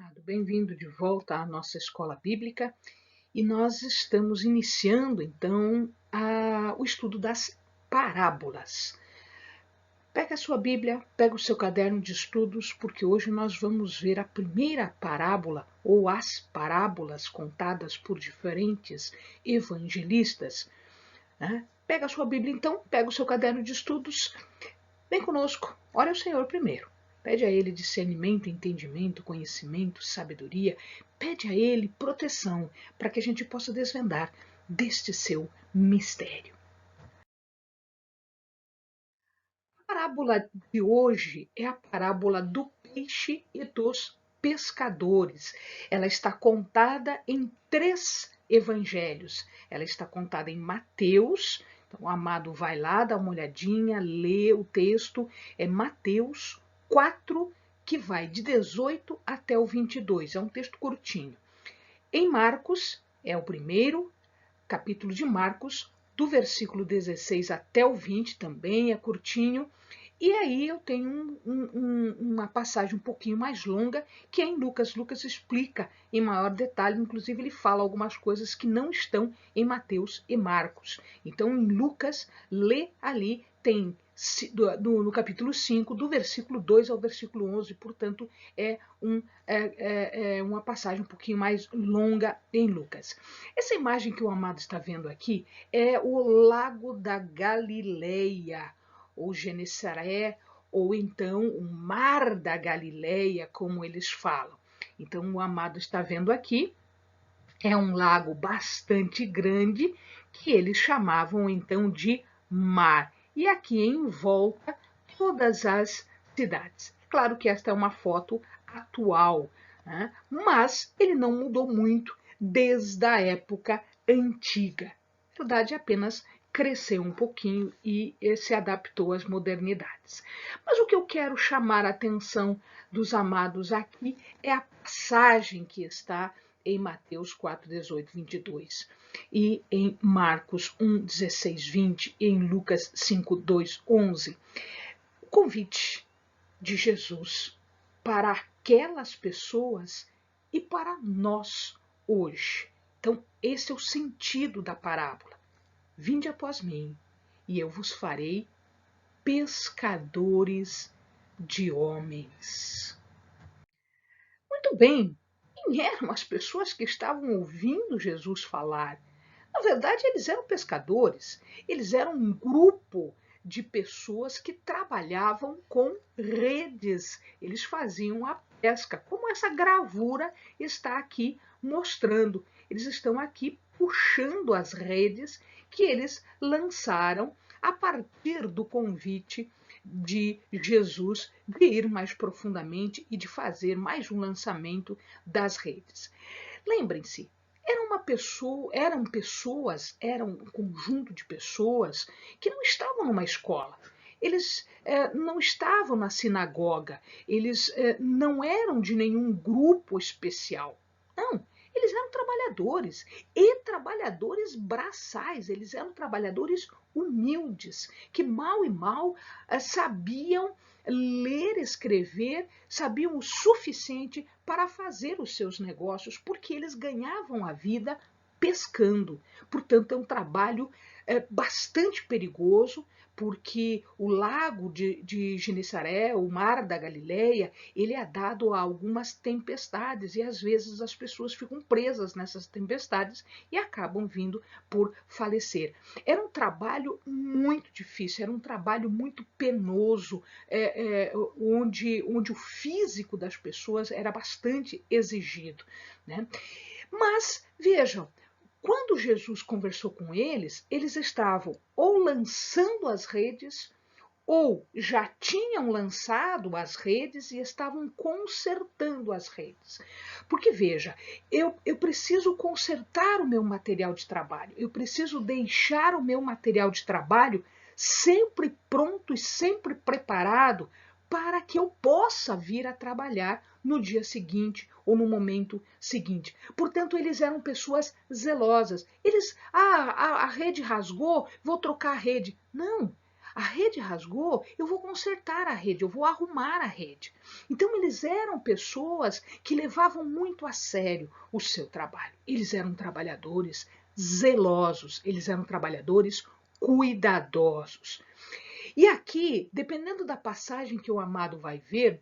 amado, bem-vindo de volta à nossa escola bíblica e nós estamos iniciando então o estudo das parábolas. Pega a sua Bíblia, pega o seu caderno de estudos, porque hoje nós vamos ver a primeira parábola ou as parábolas contadas por diferentes evangelistas, né? Pega a sua Bíblia então, pega o seu caderno de estudos. Vem conosco, ore ao Senhor primeiro. Pede a Ele discernimento, entendimento, conhecimento, sabedoria. Pede a Ele proteção para que a gente possa desvendar deste seu mistério. A parábola de hoje é a parábola do peixe e dos pescadores. Ela está contada em 3 evangelhos. Ela está contada em Mateus. Então, o amado vai lá, dá uma olhadinha, lê o texto. É Mateus 4, que vai de 18 até o 22. É um texto curtinho. Em Marcos, é o primeiro capítulo de Marcos, do versículo 16 até o 20, também é curtinho. E aí eu tenho uma passagem um pouquinho mais longa, que é em Lucas. Lucas explica em maior detalhe, inclusive ele fala algumas coisas que não estão em Mateus e Marcos. Então, em Lucas, lê ali, tem no capítulo 5, do versículo 2 ao versículo 11, portanto, é uma passagem um pouquinho mais longa em Lucas. Essa imagem que o amado está vendo aqui é o Lago da Galileia, ou Genesaré, ou então o Mar da Galileia, como eles falam. Então, o amado está vendo aqui, é um lago bastante grande, que eles chamavam então de mar. E aqui em volta, todas as cidades. Claro que esta é uma foto atual, né? Mas ele não mudou muito desde a época antiga. Na verdade, apenas cresceu um pouquinho e se adaptou às modernidades. Mas o que eu quero chamar a atenção dos amados aqui é a passagem que está em Mateus 4, 18, 22, e em Marcos 1, 16, 20, e em Lucas 5, 2, 11. O convite de Jesus para aquelas pessoas e para nós hoje. Então, esse é o sentido da parábola. Vinde após mim, e eu vos farei pescadores de homens. Muito bem, quem eram as pessoas que estavam ouvindo Jesus falar? Na verdade, eles eram pescadores, eles eram um grupo de pessoas que trabalhavam com redes, eles faziam a pesca, como essa gravura está aqui mostrando. Eles estão aqui puxando as redes que eles lançaram a partir do convite de Jesus de ir mais profundamente e de fazer mais um lançamento das redes. Lembrem-se, era um conjunto de pessoas que não estavam numa escola. Eles não estavam na sinagoga, eles não eram de nenhum grupo especial. Não, eles eram trabalhadores e trabalhadores braçais, eles eram trabalhadores humildes, que mal e mal sabiam ler, escrever, sabiam o suficiente para fazer os seus negócios, porque eles ganhavam a vida pescando. Portanto, é um trabalho bastante perigoso, porque o lago de Genesaré, o mar da Galileia, ele é dado a algumas tempestades e às vezes as pessoas ficam presas nessas tempestades e acabam vindo por falecer. Era um trabalho muito difícil, era um trabalho muito penoso, onde o físico das pessoas era bastante exigido, né? Mas vejam, quando Jesus conversou com eles, eles estavam ou lançando as redes, ou já tinham lançado as redes e estavam consertando as redes. Porque, veja, eu preciso consertar o meu material de trabalho, eu preciso deixar o meu material de trabalho sempre pronto e sempre preparado para que eu possa vir a trabalhar no dia seguinte ou no momento seguinte. Portanto, eles eram pessoas zelosas. Eles, a rede rasgou, vou trocar a rede. Não, a rede rasgou, eu vou consertar a rede, eu vou arrumar a rede. Então eles eram pessoas que levavam muito a sério o seu trabalho. Eles eram trabalhadores zelosos, eles eram trabalhadores cuidadosos. E aqui, dependendo da passagem que o amado vai ver,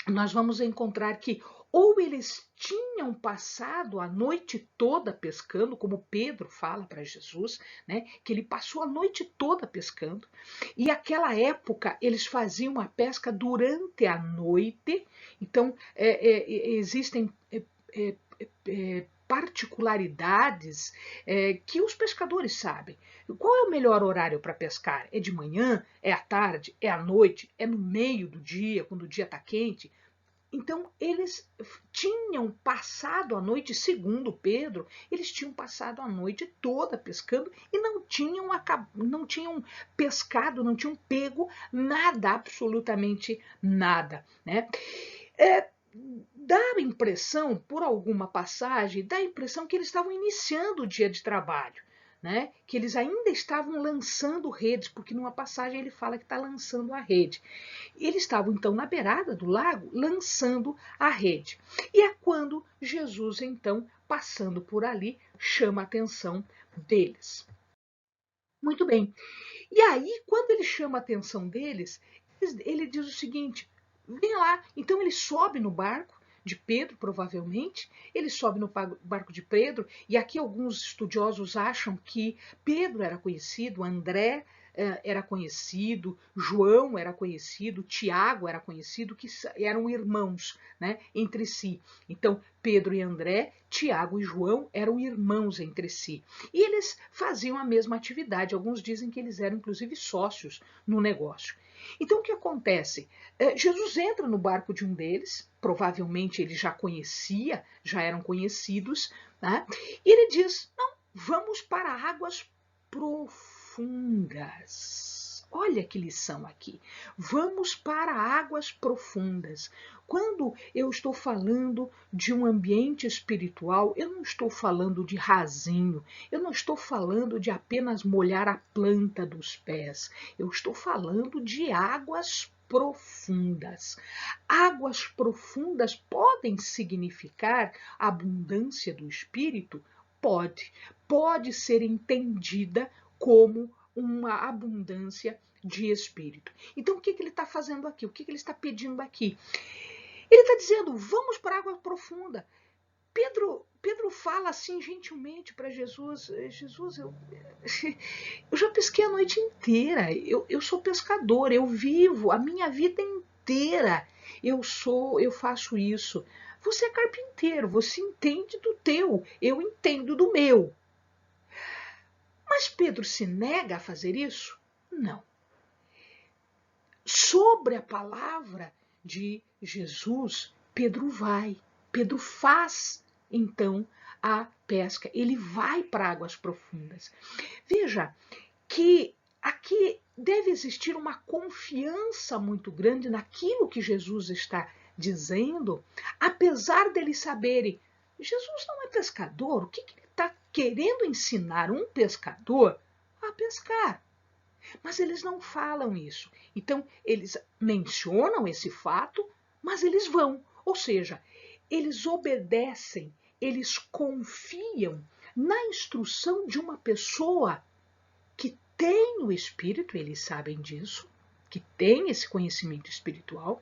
nós vamos encontrar que ou eles tinham passado a noite toda pescando, como Pedro fala para Jesus, né, que ele passou a noite toda pescando, e aquela época eles faziam a pesca durante a noite, então existem particularidades que os pescadores sabem. Qual é o melhor horário para pescar? É de manhã? É à tarde? É à noite? É no meio do dia, quando o dia está quente? Então, eles tinham passado a noite, segundo Pedro, eles tinham passado a noite toda pescando e não tinham pescado, não tinham pego nada, absolutamente nada, né? Dá a impressão, por alguma passagem, dá a impressão que eles estavam iniciando o dia de trabalho, né? Que eles ainda estavam lançando redes, porque numa passagem ele fala que está lançando a rede. Eles estavam então na beirada do lago lançando a rede. E é quando Jesus, então, passando por ali, chama a atenção deles. Muito bem. E aí, quando ele chama a atenção deles, ele diz o seguinte: vem lá. Então ele sobe no barco de Pedro, provavelmente, ele sobe no barco de Pedro, e aqui alguns estudiosos acham que Pedro era conhecido, André era conhecido, João era conhecido, Tiago era conhecido, que eram irmãos, né, entre si. Então, Pedro e André, Tiago e João eram irmãos entre si. E eles faziam a mesma atividade. Alguns dizem que eles eram, inclusive, sócios no negócio. Então, o que acontece? Jesus entra no barco de um deles, provavelmente ele já conhecia, já eram conhecidos, né? E ele diz: não, vamos para águas profundas. Olha que lição aqui. Vamos para águas profundas. Quando eu estou falando de um ambiente espiritual, eu não estou falando de rasinho, eu não estou falando de apenas molhar a planta dos pés, eu estou falando de águas profundas. Águas profundas podem significar abundância do espírito? Pode ser entendida como uma abundância de espírito. Então, o que ele está fazendo aqui? O que ele está pedindo aqui? Ele está dizendo: vamos para a água profunda. Pedro fala assim gentilmente para Jesus: Jesus, eu já pesquei a noite inteira, eu sou pescador, eu vivo a minha vida inteira, eu faço isso. Você é carpinteiro, você entende do teu, eu entendo do meu. Mas Pedro se nega a fazer isso? Não. Sobre a palavra de Jesus, Pedro vai, Pedro faz então a pesca, ele vai para águas profundas. Veja que aqui deve existir uma confiança muito grande naquilo que Jesus está dizendo, apesar deles saberem: Jesus não é pescador, o que ele está querendo ensinar um pescador a pescar? Mas eles não falam isso. Então, eles mencionam esse fato, mas eles vão. Ou seja, eles obedecem, eles confiam na instrução de uma pessoa que tem o Espírito, eles sabem disso, que tem esse conhecimento espiritual,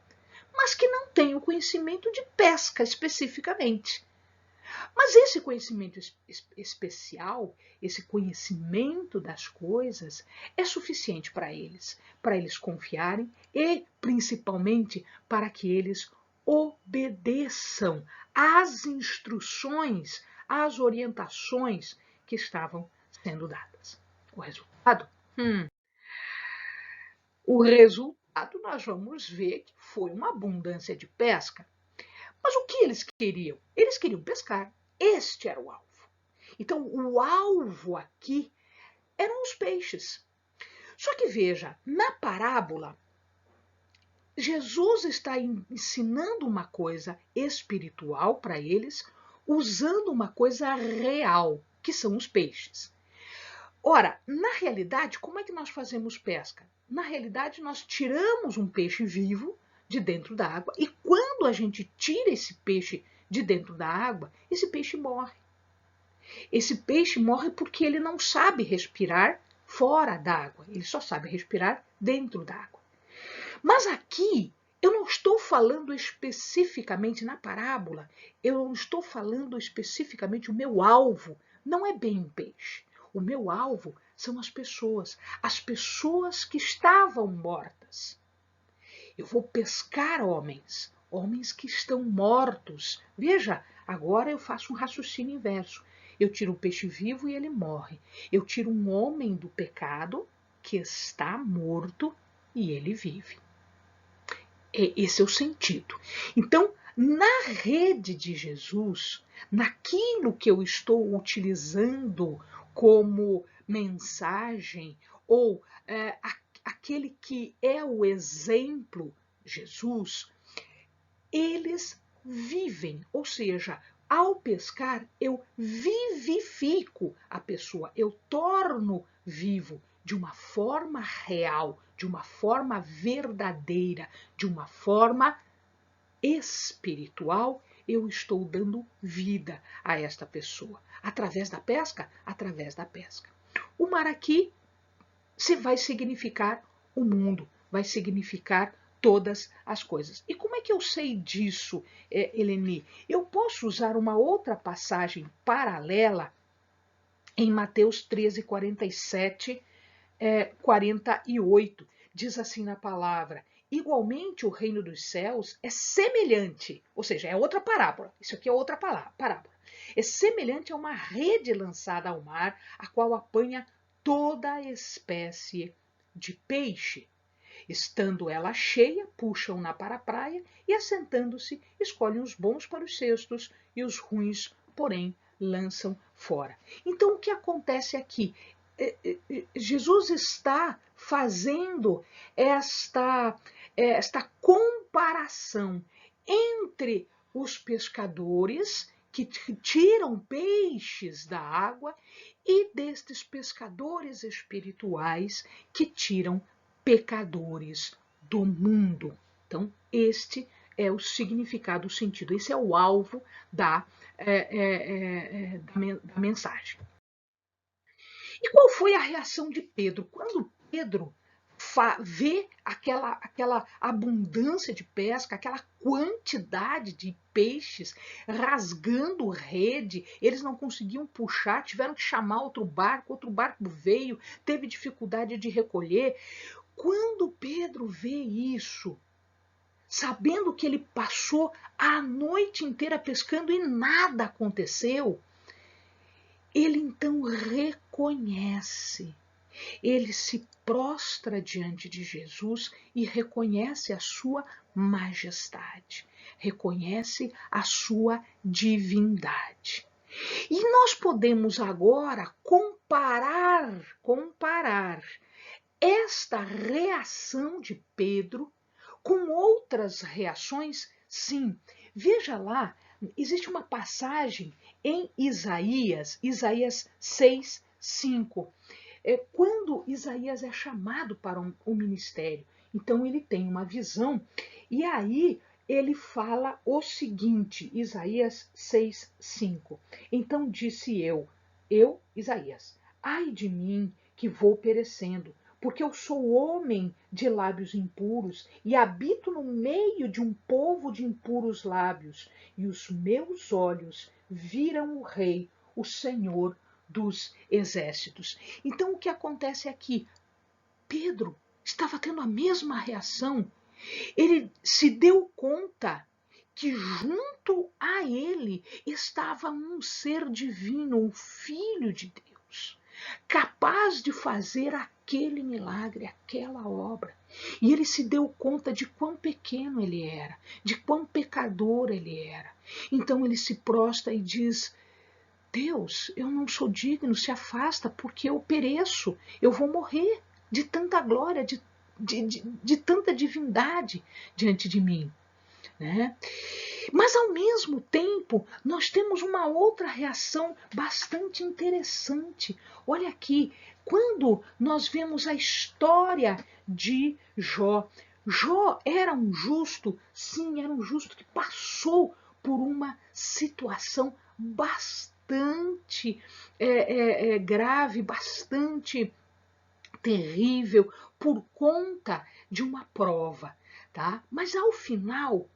mas que não tem o conhecimento de pesca especificamente. Mas esse conhecimento especial, esse conhecimento das coisas, é suficiente para eles confiarem e, principalmente, para que eles obedeçam às instruções, às orientações que estavam sendo dadas. O resultado? O resultado nós vamos ver que foi uma abundância de pesca. Mas o que eles queriam? Eles queriam pescar. Este era o alvo. Então, o alvo aqui eram os peixes. Só que veja, na parábola, Jesus está ensinando uma coisa espiritual para eles, usando uma coisa real, que são os peixes. Ora, na realidade, como é que nós fazemos pesca? Na realidade, nós tiramos um peixe vivo de dentro da água e quando a gente tira esse peixe de dentro da água, esse peixe morre. Esse peixe morre porque ele não sabe respirar fora d'água, ele só sabe respirar dentro d'água. Mas aqui eu não estou falando especificamente na parábola, eu não estou falando especificamente o meu alvo, não é bem um peixe. O meu alvo são as pessoas que estavam mortas. Eu vou pescar homens, homens que estão mortos. Veja, agora eu faço um raciocínio inverso. Eu tiro o peixe vivo e ele morre. Eu tiro um homem do pecado que está morto e ele vive. Esse é o sentido. Então, na rede de Jesus, naquilo que eu estou utilizando como mensagem, ou aquele que é o exemplo, Jesus, eles vivem, ou seja, ao pescar eu vivifico a pessoa, eu torno vivo de uma forma real, de uma forma verdadeira, de uma forma espiritual, eu estou dando vida a esta pessoa. Através da pesca? Através da pesca. O mar aqui vai significar o mundo, vai significar todas as coisas. E como é que eu sei disso, Eleni? Eu posso usar uma outra passagem paralela em Mateus 13, 47, 48. Diz assim na palavra: igualmente o reino dos céus é semelhante, ou seja, é outra parábola, isso aqui é outra parábola, é semelhante a uma rede lançada ao mar, a qual apanha toda espécie de peixe. Estando ela cheia, puxam-na para a praia e, assentando-se, escolhem os bons para os cestos e os ruins, porém, lançam fora. Então, o que acontece aqui? Jesus está fazendo esta comparação entre os pescadores que tiram peixes da água e destes pescadores espirituais que tiram pecadores do mundo. Então, este é o significado, o sentido, esse é o alvo da mensagem. E qual foi a reação de Pedro? Quando Pedro vê aquela abundância de pesca, aquela quantidade de peixes rasgando rede, eles não conseguiam puxar, tiveram que chamar outro barco veio, teve dificuldade de recolher. Quando Pedro vê isso, sabendo que ele passou a noite inteira pescando e nada aconteceu, ele então reconhece, ele se prostra diante de Jesus e reconhece a sua majestade, reconhece a sua divindade. E nós podemos agora comparar esta reação de Pedro com outras reações? Sim, veja lá, existe uma passagem em Isaías 6, 5, quando Isaías é chamado para um ministério. Então ele tem uma visão e aí ele fala o seguinte, Isaías 6, 5. Então disse eu, Isaías, ai de mim que vou perecendo, porque eu sou homem de lábios impuros e habito no meio de um povo de impuros lábios, e os meus olhos viram o Rei, o Senhor dos exércitos. Então o que acontece aqui? Pedro estava tendo a mesma reação. Ele se deu conta que junto a ele estava um ser divino, o Filho de Deus, capaz de fazer aquele milagre, aquela obra. E ele se deu conta de quão pequeno ele era, de quão pecador ele era. Então ele se prostra e diz: Deus, eu não sou digno, se afasta, porque eu pereço, eu vou morrer de tanta glória, de tanta divindade diante de mim. Né? Mas, ao mesmo tempo, nós temos uma outra reação bastante interessante. Olha aqui, Quando nós vemos a história de Jó, Jó era um justo, sim, era um justo que passou por uma situação bastante grave, bastante terrível, por conta de uma prova, tá? Mas ao final,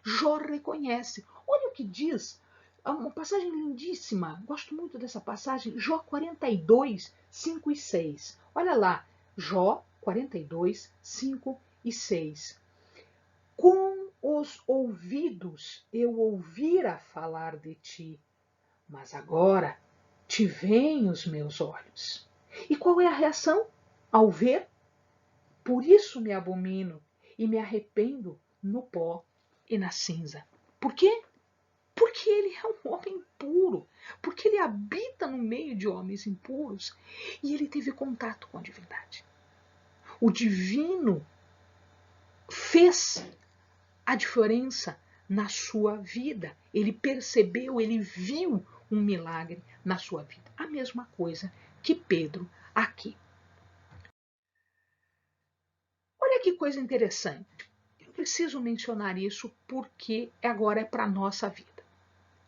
Jó reconhece. Olha o que diz, uma passagem lindíssima, gosto muito dessa passagem, Jó 42, 5 e 6. Olha lá, Jó 42, 5 e 6. Com os ouvidos eu ouvira falar de ti, mas agora te veem os meus olhos. E qual é a reação ao ver? Por isso me abomino e me arrependo no pó e na cinza. Por quê? Porque ele é um homem puro, porque ele habita no meio de homens impuros e ele teve contato com a divindade. O divino fez a diferença na sua vida. Ele percebeu, ele viu um milagre na sua vida. A mesma coisa que Pedro aqui. Olha que coisa interessante. Eu preciso mencionar isso porque agora é para a nossa vida.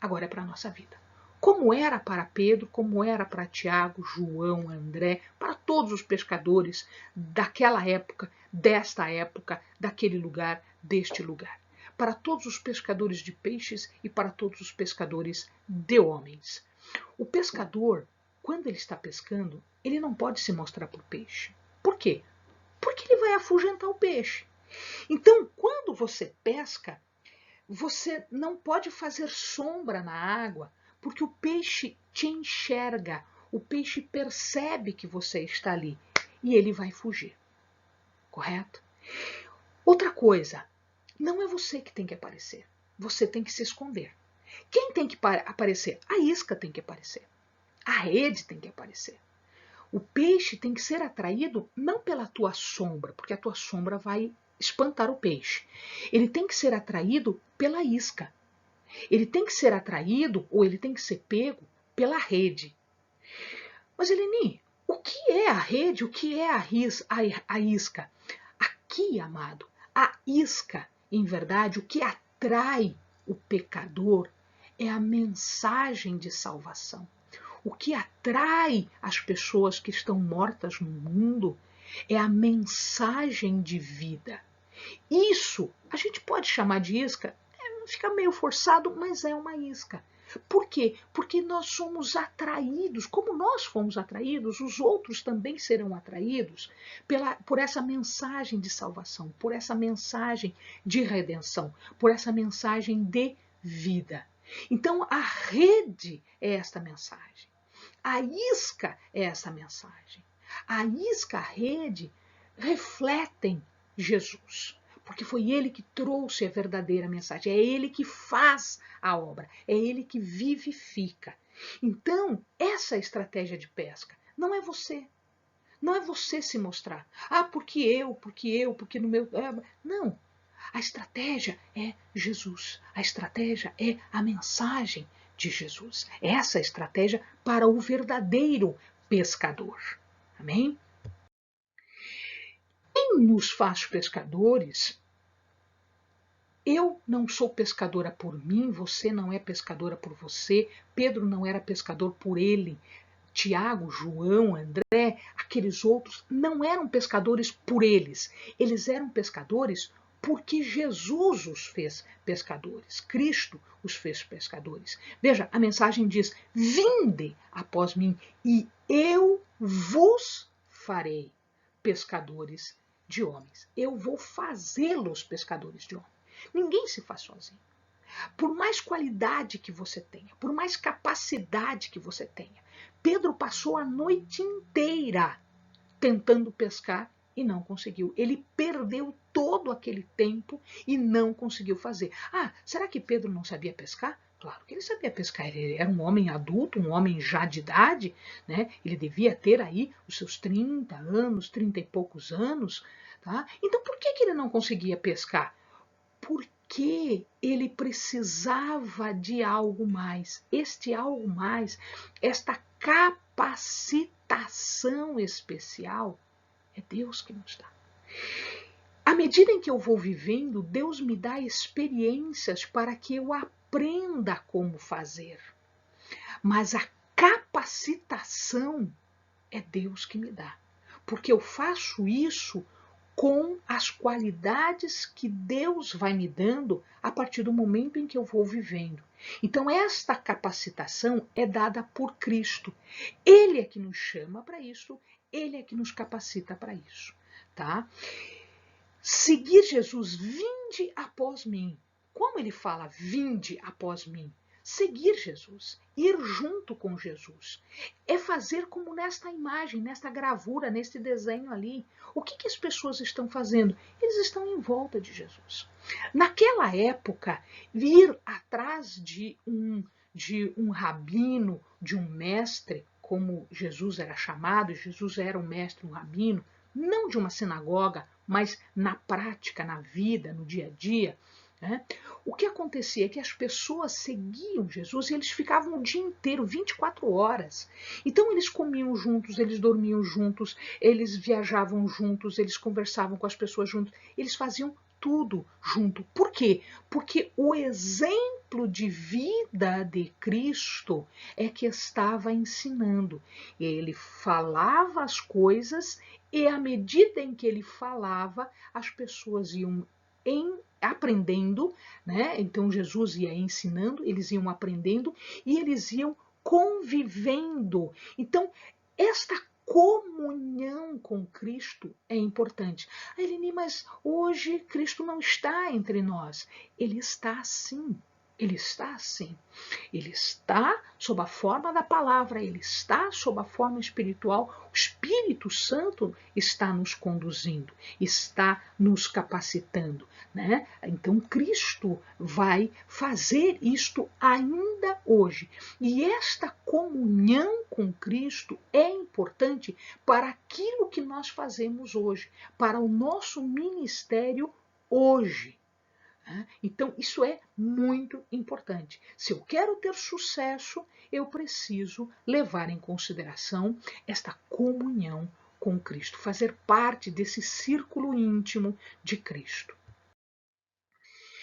Agora é para a nossa vida. Como era para Pedro, como era para Tiago, João, André, para todos os pescadores daquela época, desta época, daquele lugar, deste lugar. Para todos os pescadores de peixes e para todos os pescadores de homens. O pescador, quando ele está pescando, ele não pode se mostrar para o peixe. Por quê? Porque ele vai afugentar o peixe. Então, quando você pesca, você não pode fazer sombra na água, porque o peixe te enxerga, o peixe percebe que você está ali e ele vai fugir. Correto? Outra coisa, não é você que tem que aparecer, você tem que se esconder. Quem tem que aparecer? A isca tem que aparecer, a rede tem que aparecer. O peixe tem que ser atraído não pela tua sombra, porque a tua sombra vai espantar o peixe. Ele tem que ser atraído pela isca. Ele tem que ser atraído ou ele tem que ser pego pela rede. Mas, Eleni, o que é a rede? O que é a isca? Aqui, amado, a isca, em verdade, o que atrai o pecador é a mensagem de salvação. O que atrai as pessoas que estão mortas no mundo é a mensagem de vida. Isso a gente pode chamar de isca, fica meio forçado, mas é uma isca. Por quê? Porque nós somos atraídos, como nós fomos atraídos, os outros também serão atraídos por essa mensagem de salvação, por essa mensagem de redenção, por essa mensagem de vida. Então a rede é esta mensagem. A isca é essa mensagem. A isca, a rede, refletem Jesus, porque foi ele que trouxe a verdadeira mensagem, é ele que faz a obra, é ele que vivifica. Então, essa é a estratégia de pesca. Não é você. Não é você se mostrar. Ah, porque no meu... Não. A estratégia é Jesus. A estratégia é a mensagem de Jesus. Essa é a estratégia para o verdadeiro pescador. Amém? Quem nos faz pescadores? Eu não sou pescadora por mim, você não é pescadora por você, Pedro não era pescador por ele, Tiago, João, André, aqueles outros não eram pescadores por eles eram pescadores porque Jesus os fez pescadores, Cristo os fez pescadores. Veja, a mensagem diz: vinde após mim e eu vos farei pescadores de homens. Eu vou fazê-los pescadores de homens. Ninguém se faz sozinho. Por mais qualidade que você tenha, por mais capacidade que você tenha, Pedro passou a noite inteira tentando pescar e não conseguiu. Ele perdeu todo aquele tempo e não conseguiu fazer. Ah, será que Pedro não sabia pescar? Claro que ele sabia pescar, ele era um homem adulto, um homem já de idade, né? Ele devia ter aí os seus 30 anos, 30 e poucos anos, tá? Então por que ele não conseguia pescar? Porque ele precisava de algo mais. Este algo mais, esta capacitação capacitação especial é Deus que nos dá. À medida em que eu vou vivendo, Deus me dá experiências para que eu aprenda como fazer. Mas a capacitação é Deus que me dá. Porque eu faço isso com as qualidades que Deus vai me dando a partir do momento em que eu vou vivendo. Então, esta capacitação é dada por Cristo. Ele é que nos chama para isso, ele é que nos capacita para isso, tá? Seguir Jesus, vinde após mim. Como ele fala, vinde após mim? Seguir Jesus, ir junto com Jesus, é fazer como nesta imagem, nesta gravura, neste desenho ali. O que as pessoas estão fazendo? Eles estão em volta de Jesus. Naquela época, ir atrás de um rabino, de um mestre, como Jesus era chamado, Jesus era um mestre, um rabino, não de uma sinagoga, mas na prática, na vida, no dia a dia, né? O que acontecia é que as pessoas seguiam Jesus e eles ficavam o dia inteiro, 24 horas. Então eles comiam juntos, eles dormiam juntos, eles viajavam juntos, eles conversavam com as pessoas juntos, eles faziam tudo junto. Por quê? Porque o exemplo de vida de Cristo é que estava ensinando. Ele falava as coisas e à medida em que ele falava, as pessoas iam aprendendo, né? Então Jesus ia ensinando, eles iam aprendendo e eles iam convivendo. Então, esta comunhão com Cristo é importante. Eline, mas hoje Cristo não está entre nós. Ele está sim. Ele está assim. Ele está sob a forma da palavra, ele está sob a forma espiritual. O Espírito Santo está nos conduzindo, está nos capacitando, né? Então Cristo vai fazer isto ainda hoje. E esta comunhão com Cristo é importante para aquilo que nós fazemos hoje, para o nosso ministério hoje. Então, isso é muito importante. Se eu quero ter sucesso, eu preciso levar em consideração esta comunhão com Cristo, fazer parte desse círculo íntimo de Cristo.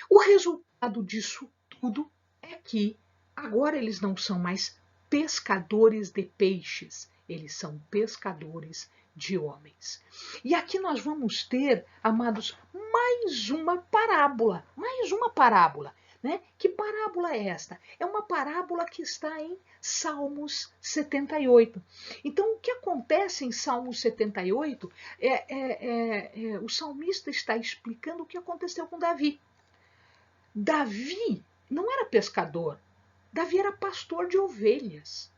O resultado disso tudo é que agora eles não são mais pescadores de peixes, eles são pescadores de homens. E aqui nós vamos ter, amados, mais uma parábola, né? Que parábola é esta? É uma parábola que está em Salmos 78. Então, o que acontece em Salmos 78 o salmista está explicando o que aconteceu com Davi. Davi não era pescador, Davi era pastor de ovelhas.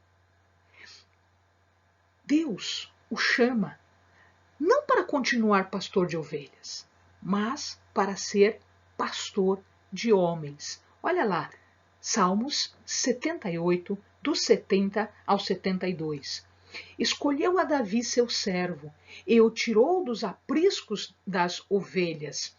Deus o chama não para continuar pastor de ovelhas, mas para ser pastor de homens. Olha lá, Salmos 78, do 70 ao 72. Escolheu a Davi seu servo, e o tirou dos apriscos das ovelhas.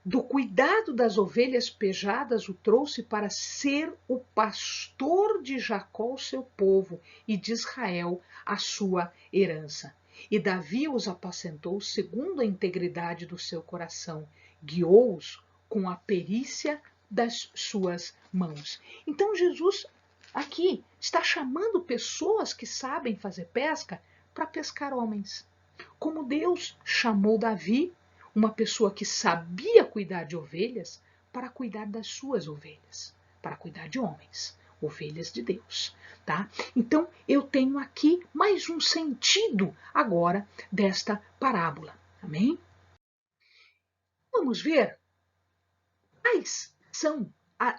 Do cuidado das ovelhas pejadas o trouxe para ser o pastor de Jacó, seu povo, e de Israel, a sua herança. E Davi os apacentou segundo a integridade do seu coração, guiou-os com a perícia das suas mãos. Então Jesus aqui está chamando pessoas que sabem fazer pesca para pescar homens. Como Deus chamou Davi, uma pessoa que sabia cuidar de ovelhas, para cuidar das suas ovelhas, para cuidar de homens, ovelhas de Deus, tá? Então, eu tenho aqui mais um sentido agora desta parábola, amém? Vamos ver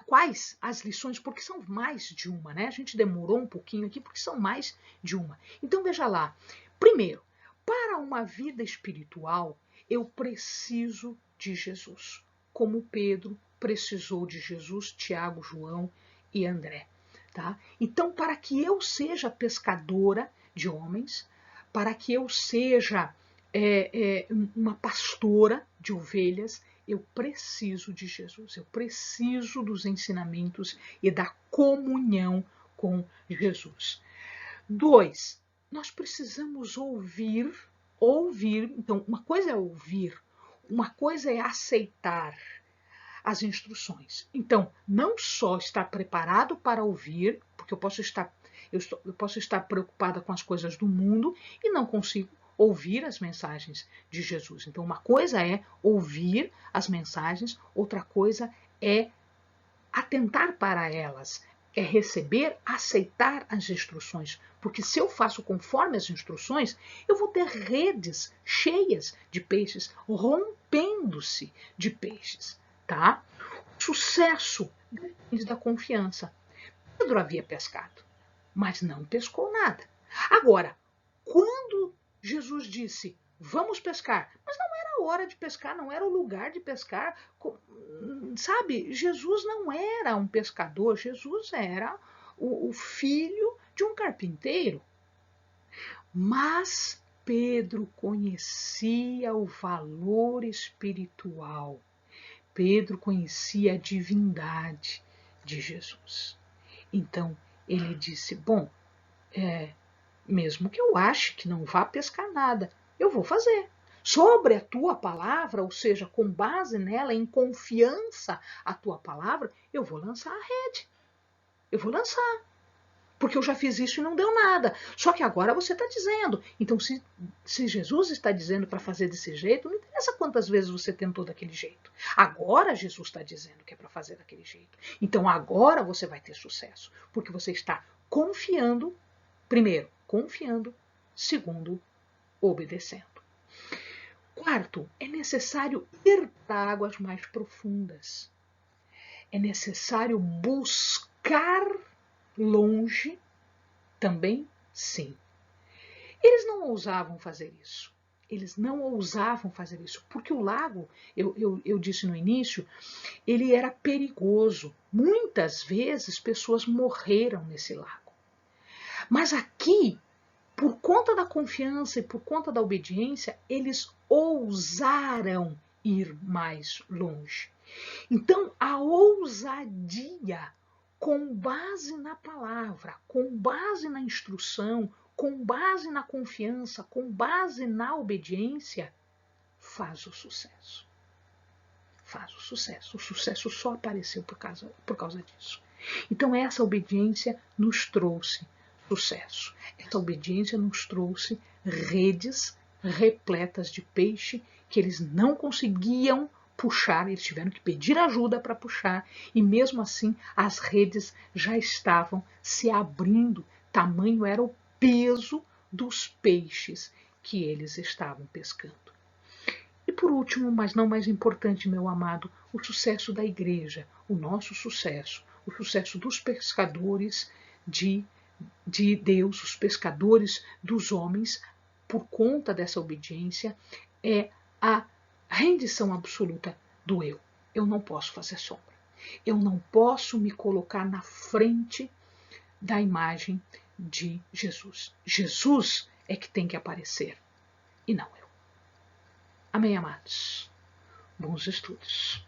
quais as lições, porque são mais de uma, né? A gente demorou um pouquinho aqui porque são mais de uma. Então, veja lá. Primeiro, para uma vida espiritual, eu preciso de Jesus, como Pedro precisou de Jesus, Tiago, João e André. Tá? Então, para que eu seja pescadora de homens, para que eu seja uma pastora de ovelhas, eu preciso de Jesus, eu preciso dos ensinamentos e da comunhão com Jesus. 2. nós precisamos ouvir. Então, uma coisa é ouvir, uma coisa é aceitar as instruções. Então, não só estar preparado para ouvir, porque eu posso estar preocupada com as coisas do mundo e não consigo ouvir as mensagens de Jesus. Então, uma coisa é ouvir as mensagens, outra coisa é atentar para elas, é receber, aceitar as instruções. Porque se eu faço conforme as instruções, eu vou ter redes cheias de peixes, rompendo-se de peixes, tá? O sucesso depende da confiança. Pedro havia pescado, mas não pescou nada. Agora, quando Jesus disse, vamos pescar, mas não era a hora de pescar, não era o lugar de pescar, sabe? Jesus não era um pescador, Jesus era o filho de um carpinteiro. Mas Pedro conhecia o valor espiritual. Pedro conhecia a divindade de Jesus. Então, ele disse, bom, mesmo que eu ache que não vá pescar nada, eu vou fazer. Sobre a tua palavra, ou seja, com base nela, em confiança a tua palavra, eu vou lançar a rede. Eu vou lançar. Porque eu já fiz isso e não deu nada. Só que agora você está dizendo. Então, se Jesus está dizendo para fazer desse jeito, não interessa quantas vezes você tentou daquele jeito. Agora Jesus está dizendo que é para fazer daquele jeito. Então, agora você vai ter sucesso. Porque você está confiando, primeiro, confiando, segundo, obedecendo. Quarto, é necessário ir para águas mais profundas. É necessário buscar longe também, sim. Eles não ousavam fazer isso. Eles não ousavam fazer isso, porque o lago, eu disse no início, ele era perigoso. Muitas vezes pessoas morreram nesse lago. Mas aqui, por conta da confiança e por conta da obediência, eles ousaram ir mais longe. Então, a ousadia, com base na palavra, com base na instrução, com base na confiança, com base na obediência, faz o sucesso. Faz o sucesso. O sucesso só apareceu por causa disso. Então, essa obediência nos trouxe sucesso. Essa obediência nos trouxe redes repletas de peixe que eles não conseguiam puxar, eles tiveram que pedir ajuda para puxar, e mesmo assim as redes já estavam se abrindo, tamanho era o peso dos peixes que eles estavam pescando. E por último, mas não mais importante, meu amado, o sucesso da igreja, o nosso sucesso, o sucesso dos pescadores de Deus, os pescadores dos homens, por conta dessa obediência, é a rendição absoluta do eu. Eu não posso fazer sombra. Eu não posso me colocar na frente da imagem de Jesus. Jesus é que tem que aparecer e não eu. Amém, amados? Bons estudos.